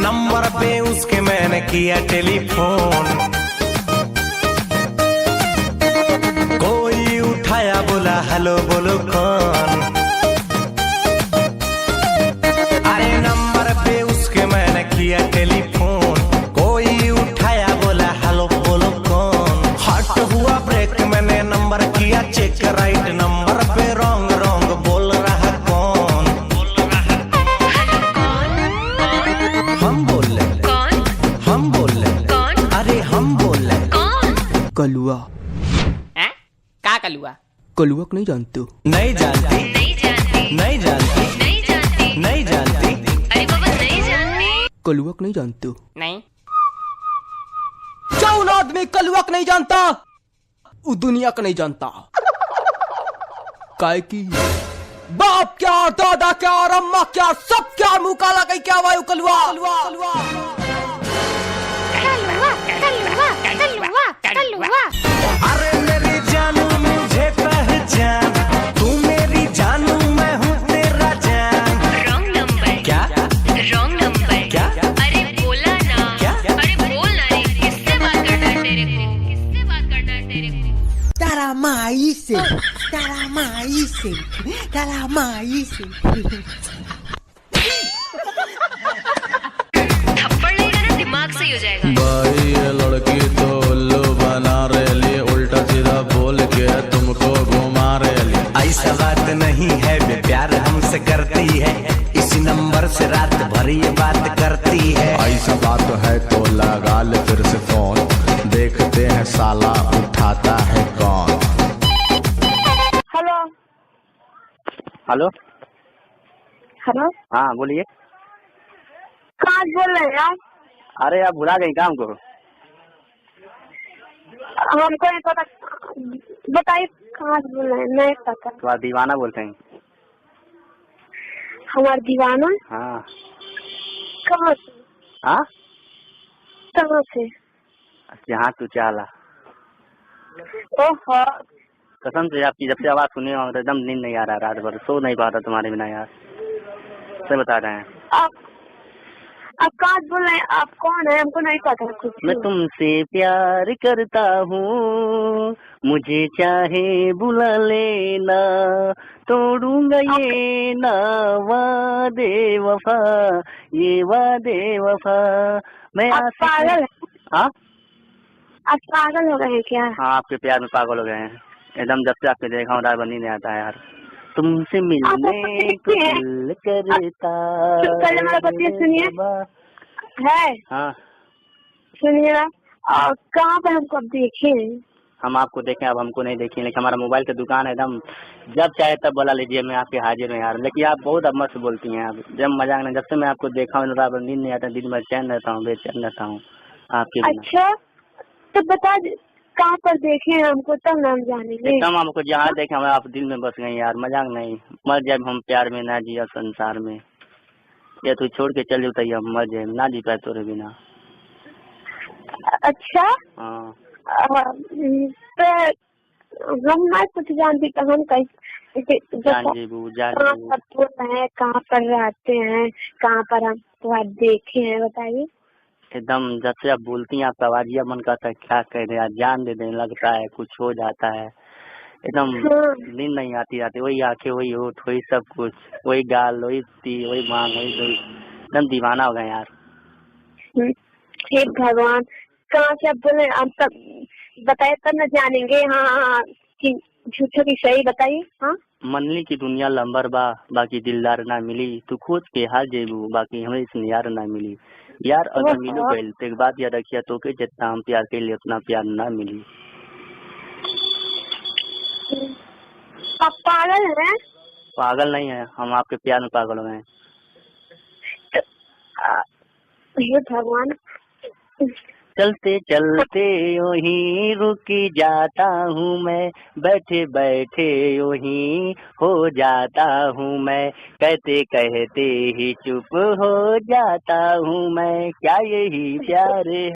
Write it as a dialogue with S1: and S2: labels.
S1: Number पे उसके मैंने किया टेलीफोन, कोई उठाया बोला हेलो बोलो कौन। अरे नंबर पे उसके मैंने किया टेलीफोन, कोई उठाया बोला हेलो बोलो कौन। हट हुआ ब्रेक, मैंने नंबर किया चेक, राइट नंबर पे रॉन्ग रॉन्ग बोल रहा कौन। हम बोल रहे कौन, हम बोल रहे कौन, अरे हम बोल रहे कौन।
S2: कलुआ।
S3: का कलुआ?
S2: कलुआ को नहीं जानते हो?
S1: नहीं जानती,
S4: नहीं जानती,
S1: नहीं जानती,
S4: नहीं जानती,
S1: नहीं जानती।
S4: अरे बाबा नहीं जानती।
S2: कलुआ को नहीं जानते हो?
S3: नहीं।
S2: कौन आदमी कलुआ को नहीं जानता? वो दुनिया को नहीं जानता। काय की बाप क्या, दादा क्या, और अम्मा क्या, सब क्या मुंह काला कहीं क्या वायु कलुआ।
S4: कलुआ, कलुआ, कलुआ।
S1: अरे मेरी जानू मुझे पहचान, तू मेरी जानू मैं हूँ तेरा जान।
S4: Wrong number.
S1: क्या
S4: रॉन्ग नंबर।
S1: क्या
S4: अरे बोला ना।
S1: क्या?
S4: अरे बोल ना रे, किससे बात करना है तेरे को, किससे बात करना है तेरे को।
S5: तारा माई से, तारा माई से, तारा माई से।
S4: थप्पड़ लेगा ना दिमाग सही हो जाएगा।
S6: भाई ये लड़की तो उल्लू बना रही, उल्टा सीधा बोल के तुमको घुमा रही।
S1: ऐसा बात नहीं है, वे प्यार हमसे करती है, इसी नंबर से रात भर ये बात करती है।
S6: ऐसा बात है तो लगा ले फिर से फोन, देखते हैं साला उठाता है कौन।
S7: हेलो।
S8: हेलो।
S7: हेलो।
S8: हाँ बोलिए।
S7: कहाँ से बोल रहे हैं आप?
S8: अरे आप भुला गई काम को।
S7: हमको नहीं पता, बताइए कहाँ से बोल रहे हैं, नहीं पता।
S8: तो आप दीवाना बोलते हैं?
S7: हमारा दीवाना?
S8: हाँ।
S7: कहाँ से?
S8: हाँ
S7: कहाँ से?
S8: जहाँ तू चाला।
S7: ओहो।
S8: कसम से आपकी जब से आवाज सुनी हो तो एकदम नींद नहीं आ रहा, रात भर सो नहीं पाता तुम्हारे बिना यार, सही बता रहे हैं।
S7: आप कहाँ से बोल रहे हैं? आप कौन है? हमको नहीं पता कुछ।
S8: मैं तुमसे प्यार करता हूँ, मुझे चाहे बुला लेना, तोड़ूंगा ये ना वादे वफा, ये वादे वफा। मैं
S7: आप पागल हैं?
S8: हाँ
S7: आप पागल हो गए हैं क्या?
S8: हाँ आपके प्यार में पागल हो गए हैं एकदम, जब से आपके देखा हूँ रात भर नींद नहीं आता है यार। तुमसे मिलने को दिल करता।
S7: पहले मेरा बतिया सुनिए। है?
S8: हाँ
S7: सुनिए ना, और कहाँ पर हमको अब देखे?
S8: हम आपको देखें, अब हमको नहीं देखें, लेकिन हमारा मोबाइल की दुकान है एकदम, जब चाहे तब बोला लीजिए, मैं आपके हाजिर हूँ यार। लेकिन आप बहुत अब मस्त बोलती हैं आप, जब मजाक नहीं, जब से मैं आपको देखा हूँ रात भर नींद नहीं आता, दिन भर चैन रहता हूँ, बेचैन रहता हूँ आपके बिना।
S7: अच्छा तो बता कहाँ पर देखे हैं हमको, तब नाम जानेंगे।
S8: एकदम हमको जहाँ देखे हमें आप दिल में बस गए यार, मजाक नहीं। मर जाए हम प्यार में, ना जिया संसार में, या तू छोड़ के चल जाता हम मर जाए, ना जी पाए तोरे बिना।
S7: अच्छा।
S8: हाँ
S7: तो हम ना कुछ जानती तो हम कैसे
S8: जान जेबू, जान
S7: कहाँ
S8: जेबू।
S7: पर बोल हैं, कहाँ पर रहते हैं, कहाँ पर हम तो देखे हैं, बताइए।
S8: एकदम जब से आप बोलती हैं आपका आवाज़िया मन करता है क्या कह रहे हैं, जान दे देने लगता है, कुछ हो जाता है एकदम।
S7: हाँ।
S8: नींद नहीं आती वही आंखें, वही होठ, वही सब कुछ, वही गाल, वही मांग, वही एकदम दीवाना हो गए यार।
S7: हे भगवान, कहाँ से आप बोले? आप तब बताए तब न जानेंगे। हाँ हाँ, कि झूठो की सही बताइए। हाँ
S8: मनली की दुनिया लंबर बा, बाकी दिलदार ना मिली, तू खोज के हाल जेबू, बाकी हमें इसमें यार ना मिली। यार अगर मिलो गैल तो एक बात याद रखिया, तो के जितना हम प्यार के लिए उतना प्यार ना मिली।
S7: आप पागल हैं?
S8: पागल नहीं है, हम आपके प्यार में पागल हो गए हैं।
S7: हे भगवान।
S8: चलते चलते यूं रुक जाता हूँ मैं, बैठे बैठे यूं हो जाता हूँ मैं, कहते कहते ही चुप हो जाता हूँ मैं, क्या यही प्यार है।